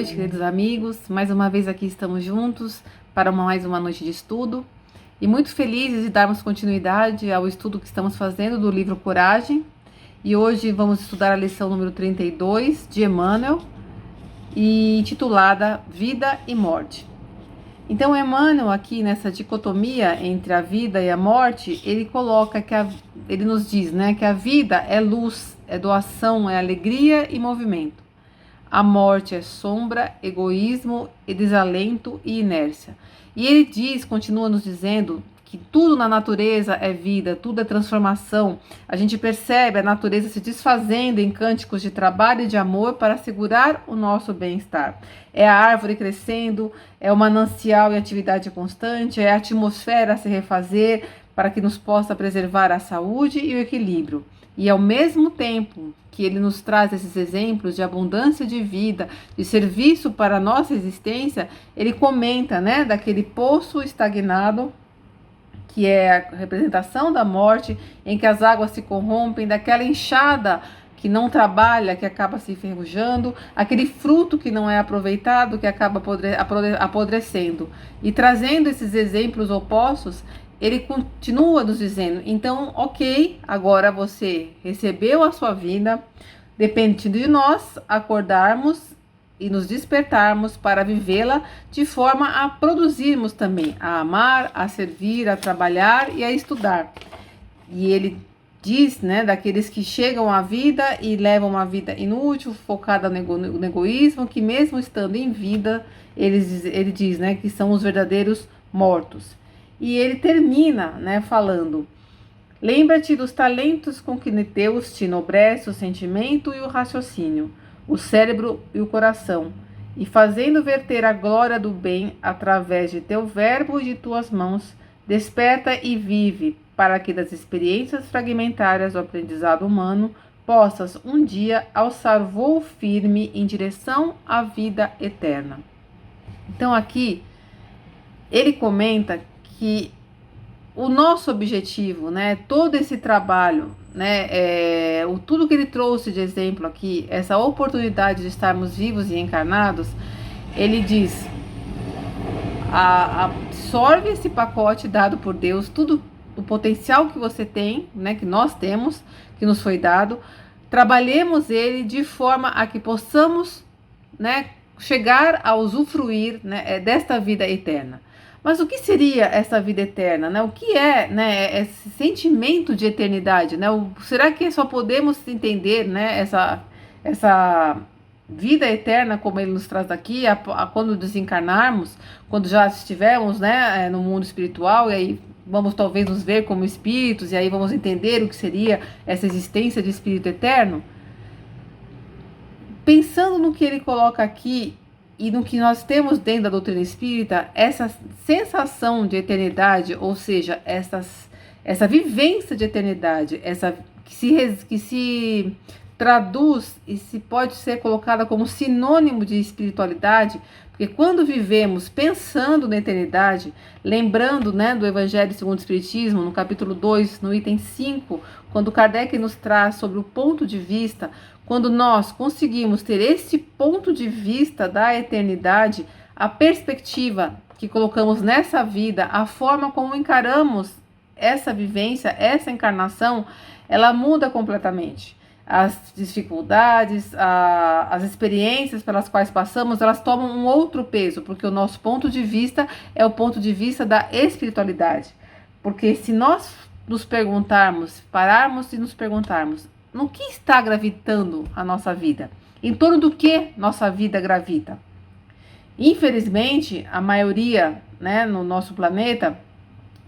noite, queridos amigos. Mais uma vez aqui estamos juntos para mais uma noite de estudo. E muito felizes de darmos continuidade ao estudo que estamos fazendo do livro Coragem. E hoje vamos estudar a lição número 32 de Emmanuel, e intitulada Vida e Morte. Então Emmanuel, aqui nessa dicotomia entre a vida e a morte, ele coloca que ele nos diz, que a vida é luz, é doação, é alegria e movimento. A morte é sombra, egoísmo e desalento e inércia. E ele diz, continua nos dizendo, que tudo na natureza é vida, tudo é transformação. A gente percebe a natureza se desfazendo em cânticos de trabalho e de amor para assegurar o nosso bem-estar. É a árvore crescendo, é o manancial em atividade constante, é a atmosfera a se refazer para que nos possa preservar a saúde e o equilíbrio. E ao mesmo tempo que ele nos traz esses exemplos de abundância de vida, de serviço para a nossa existência, ele comenta, daquele poço estagnado, que é a representação da morte, em que as águas se corrompem, daquela enxada que não trabalha, que acaba se enferrujando, aquele fruto que não é aproveitado, que acaba apodrecendo. E trazendo esses exemplos opostos, ele continua nos dizendo, então, ok, agora você recebeu a sua vida, depende de nós acordarmos e nos despertarmos para vivê-la de forma a produzirmos também, a amar, a servir, a trabalhar e a estudar. E ele diz, daqueles que chegam à vida e levam uma vida inútil, focada no egoísmo, que mesmo estando em vida, ele diz, que são os verdadeiros mortos. E ele termina, falando: lembra-te dos talentos com que Deus te enobrece o sentimento e o raciocínio, o cérebro e o coração, e fazendo verter a glória do bem através de teu verbo e de tuas mãos, desperta e vive, para que das experiências fragmentárias do aprendizado humano possas um dia alçar voo firme em direção à vida eterna. Então aqui ele comenta que o nosso objetivo, todo esse trabalho, tudo que ele trouxe de exemplo aqui, essa oportunidade de estarmos vivos e encarnados, ele diz: absorve esse pacote dado por Deus, tudo o potencial que você tem, que nós temos, que nos foi dado, trabalhemos ele de forma a que possamos, chegar a usufruir, desta vida eterna. Mas o que seria essa vida eterna? O que é, esse sentimento de eternidade? Será que só podemos entender, essa vida eterna, como ele nos traz aqui, quando desencarnarmos, quando já estivermos, no mundo espiritual, e aí vamos talvez nos ver como espíritos, e aí vamos entender o que seria essa existência de espírito eterno? Pensando no que ele coloca aqui, e no que nós temos dentro da doutrina espírita, essa sensação de eternidade, ou seja, essa vivência de eternidade, que se traduz e se pode ser colocada como sinônimo de espiritualidade, porque quando vivemos pensando na eternidade, lembrando do Evangelho segundo o Espiritismo, no capítulo 2, no item 5, quando Kardec nos traz sobre o ponto de vista, quando nós conseguimos ter esse ponto de vista da eternidade, a perspectiva que colocamos nessa vida, a forma como encaramos essa vivência, essa encarnação, ela muda completamente. As dificuldades, as experiências pelas quais passamos, elas tomam um outro peso, porque o nosso ponto de vista é o ponto de vista da espiritualidade. Porque se nós nos perguntarmos, pararmos e nos perguntarmos, no que está gravitando a nossa vida? Em torno do que nossa vida gravita? Infelizmente, a maioria, no nosso planeta,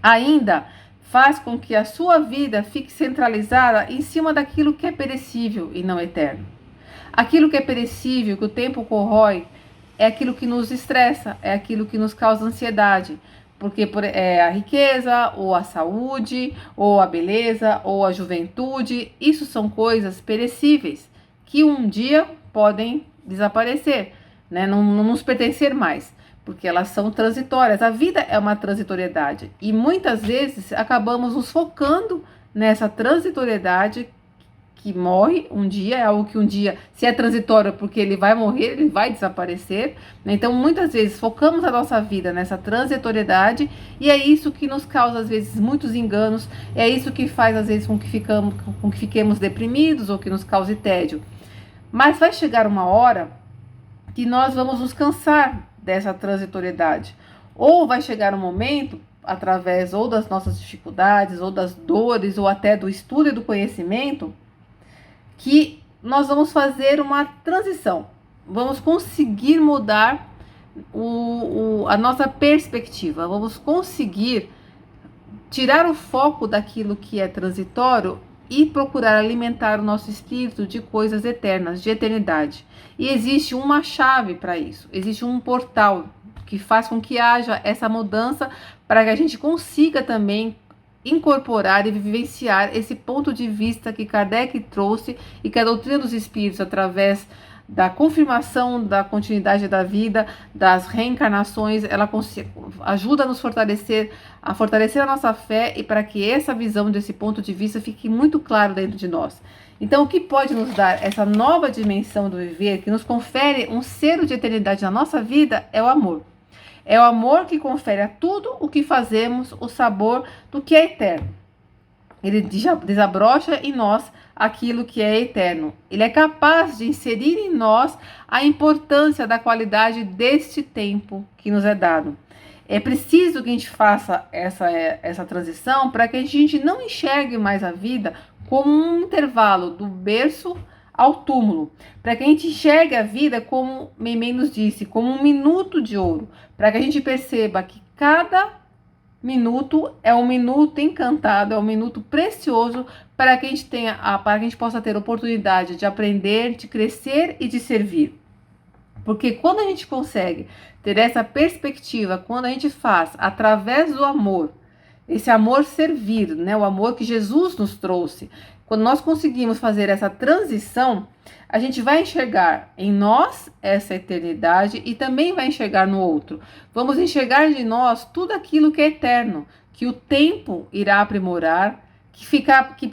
ainda faz com que a sua vida fique centralizada em cima daquilo que é perecível e não eterno. Aquilo que é perecível, que o tempo corrói, é aquilo que nos estressa, é aquilo que nos causa ansiedade. Porque é a riqueza, ou a saúde, ou a beleza, ou a juventude, isso são coisas perecíveis, que um dia podem desaparecer, não nos pertencer mais, porque elas são transitórias. A vida é uma transitoriedade, e muitas vezes acabamos nos focando nessa transitoriedade que morre um dia, é algo que um dia, se é transitório, porque ele vai morrer, ele vai desaparecer, né? Então, muitas vezes, focamos a nossa vida nessa transitoriedade e é isso que nos causa, às vezes, muitos enganos, é isso que faz, às vezes, com que fiquemos deprimidos ou que nos cause tédio. Mas vai chegar uma hora que nós vamos nos cansar dessa transitoriedade. Ou vai chegar um momento, através ou das nossas dificuldades, ou das dores, ou até do estudo e do conhecimento, que nós vamos fazer uma transição. Vamos conseguir mudar a nossa perspectiva. Vamos conseguir tirar o foco daquilo que é transitório e procurar alimentar o nosso espírito de coisas eternas, de eternidade. E existe uma chave para isso, existe um portal que faz com que haja essa mudança para que a gente consiga também incorporar e vivenciar esse ponto de vista que Kardec trouxe e que a doutrina dos espíritos, através da confirmação da continuidade da vida, das reencarnações, ela ajuda a nos fortalecer a nossa fé e para que essa visão desse ponto de vista fique muito claro dentro de nós. Então, o que pode nos dar essa nova dimensão do viver, que nos confere um selo de eternidade na nossa vida, é o amor. É o amor que confere a tudo o que fazemos o sabor do que é eterno. Ele desabrocha em nós aquilo que é eterno. Ele é capaz de inserir em nós a importância da qualidade deste tempo que nos é dado. É preciso que a gente faça essa transição para que a gente não enxergue mais a vida como um intervalo do berço ao túmulo, para que a gente enxergue a vida como Meimei nos disse, como um minuto de ouro, para que a gente perceba que cada minuto é um minuto encantado, é um minuto precioso para que a gente para que a gente possa ter oportunidade de aprender, de crescer e de servir. Porque quando a gente consegue ter essa perspectiva, quando a gente faz através do amor, esse amor servir, né, o amor que Jesus nos trouxe, quando nós conseguimos fazer essa transição, a gente vai enxergar em nós essa eternidade e também vai enxergar no outro. Vamos enxergar de nós tudo aquilo que é eterno, que o tempo irá aprimorar, que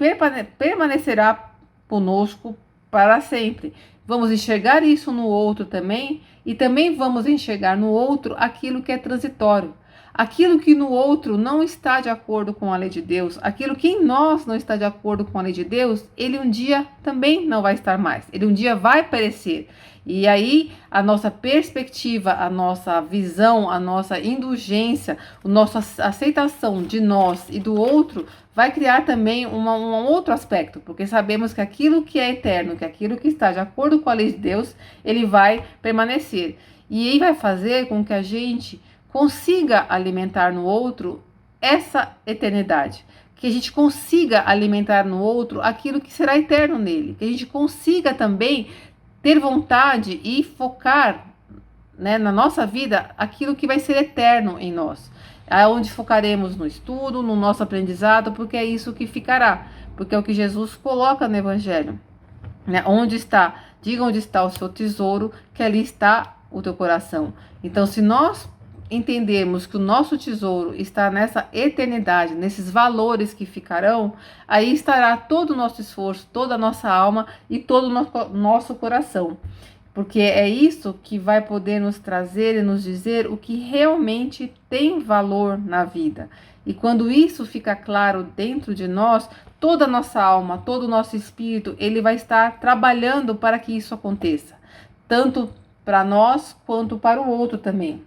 permanecerá conosco para sempre. Vamos enxergar isso no outro também e também vamos enxergar no outro aquilo que é transitório. Aquilo que no outro não está de acordo com a lei de Deus, aquilo que em nós não está de acordo com a lei de Deus, ele um dia também não vai estar mais, ele um dia vai perecer. E aí a nossa perspectiva, a nossa visão, a nossa indulgência, a nossa aceitação de nós e do outro vai criar também um outro aspecto, porque sabemos que aquilo que é eterno, que aquilo que está de acordo com a lei de Deus, ele vai permanecer. E aí vai fazer com que a gente consiga alimentar no outro essa eternidade, que a gente consiga alimentar no outro aquilo que será eterno nele, que a gente consiga também ter vontade e focar, né, na nossa vida aquilo que vai ser eterno em nós, onde focaremos no estudo, no nosso aprendizado, porque é isso que ficará, porque é o que Jesus coloca no Evangelho, né? Diga onde está o seu tesouro, que ali está o teu coração. Então, se nós entendermos que o nosso tesouro está nessa eternidade, nesses valores que ficarão, aí estará todo o nosso esforço, toda a nossa alma e todo o nosso coração. Porque é isso que vai poder nos trazer e nos dizer o que realmente tem valor na vida. E quando isso fica claro dentro de nós, toda a nossa alma, todo o nosso espírito, ele vai estar trabalhando para que isso aconteça. Tanto para nós quanto para o outro também.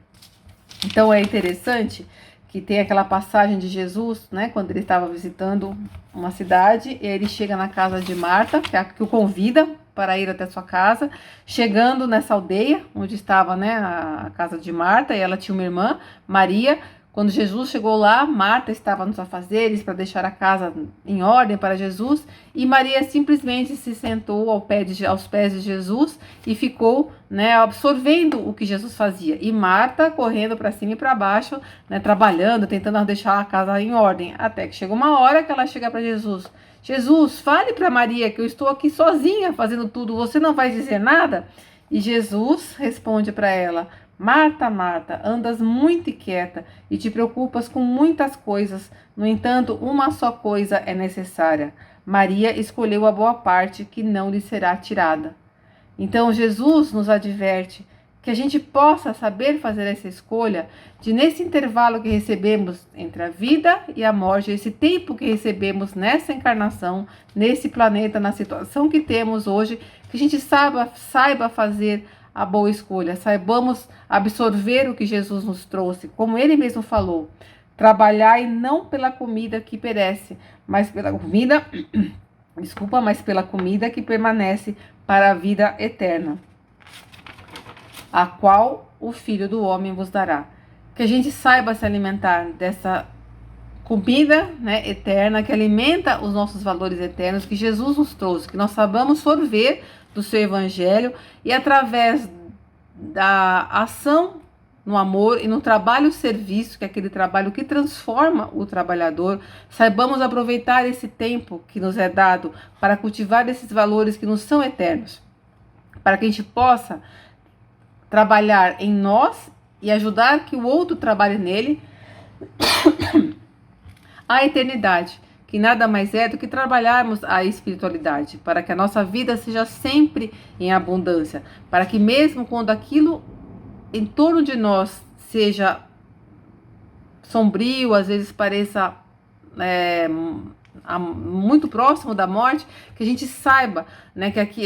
Então é interessante que tem aquela passagem de Jesus, né, quando ele estava visitando uma cidade, e ele chega na casa de Marta, que é a que o convida para ir até sua casa. Chegando nessa aldeia, onde estava, né, a casa de Marta, e ela tinha uma irmã, Maria. Quando Jesus chegou lá, Marta estava nos afazeres para deixar a casa em ordem para Jesus, e Maria simplesmente se sentou aos pés de Jesus e ficou, né, absorvendo o que Jesus fazia. E Marta correndo para cima e para baixo, né, trabalhando, tentando deixar a casa em ordem, até que chega uma hora que ela chega para Jesus. Jesus, fale para Maria que eu estou aqui sozinha fazendo tudo, você não vai dizer nada? E Jesus responde para ela: Marta, Marta, andas muito inquieta e te preocupas com muitas coisas. No entanto, uma só coisa é necessária. Maria escolheu a boa parte que não lhe será tirada. Então Jesus nos adverte que a gente possa saber fazer essa escolha de, nesse intervalo que recebemos entre a vida e a morte, esse tempo que recebemos nessa encarnação, nesse planeta, na situação que temos hoje, que a gente saiba fazer a boa escolha, saibamos absorver o que Jesus nos trouxe, como ele mesmo falou, trabalhai não pela comida que perece, mas pela comida, mas pela comida que permanece para a vida eterna, a qual o Filho do Homem vos dará. Que a gente saiba se alimentar dessa comida, né, eterna, que alimenta os nossos valores eternos, que Jesus nos trouxe, que nós saibamos sorver do seu evangelho e através da ação no amor e no trabalho-serviço, que é aquele trabalho que transforma o trabalhador, saibamos aproveitar esse tempo que nos é dado para cultivar esses valores que nos são eternos, para que a gente possa trabalhar em nós e ajudar que o outro trabalhe nele a eternidade, que nada mais é do que trabalharmos a espiritualidade, para que a nossa vida seja sempre em abundância, para que mesmo quando aquilo em torno de nós seja sombrio, às vezes pareça muito próximo da morte, que a gente saiba, né, que aqui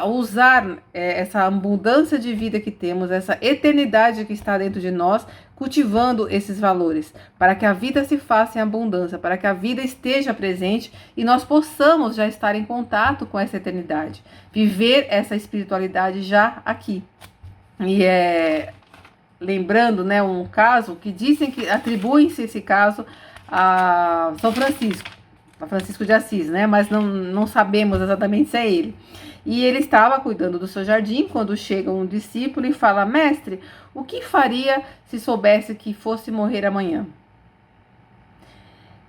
usar essa abundância de vida que temos, essa eternidade que está dentro de nós, cultivando esses valores, para que a vida se faça em abundância, para que a vida esteja presente e nós possamos já estar em contato com essa eternidade, viver essa espiritualidade já aqui. E lembrando, né, um caso que dizem que atribuem-se esse caso a São Francisco, a Francisco de Assis, né? Mas não sabemos exatamente se é ele. E ele estava cuidando do seu jardim quando chega um discípulo e fala: mestre, o que faria se soubesse que fosse morrer amanhã?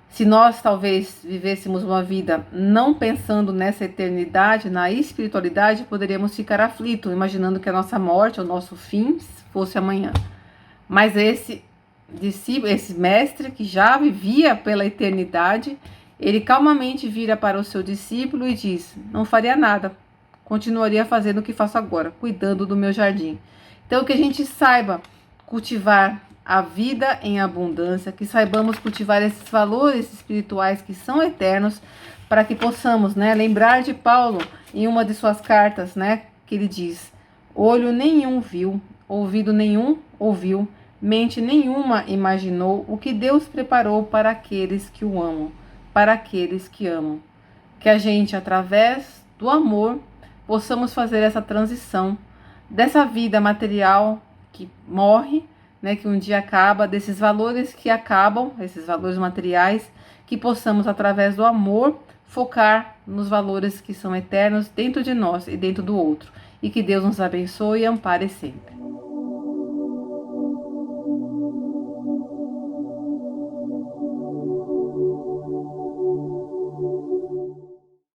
Se nós talvez vivêssemos uma vida não pensando nessa eternidade, na espiritualidade, poderíamos ficar aflitos, imaginando que a nossa morte, o nosso fim, fosse amanhã. Mas esse discípulo, esse mestre que já vivia pela eternidade, ele calmamente vira para o seu discípulo e diz: não faria nada, continuaria fazendo o que faço agora, cuidando do meu jardim. Então que a gente saiba cultivar a vida em abundância, que saibamos cultivar esses valores espirituais que são eternos, para que possamos, né, lembrar de Paulo em uma de suas cartas, né, que ele diz: olho nenhum viu, ouvido nenhum ouviu, mente nenhuma imaginou o que Deus preparou para aqueles que o amam, para aqueles que amam. Que a gente, através do amor, possamos fazer essa transição dessa vida material que morre, né, que um dia acaba, desses valores que acabam, esses valores materiais, que possamos, através do amor, focar nos valores que são eternos dentro de nós e dentro do outro. E que Deus nos abençoe e ampare sempre.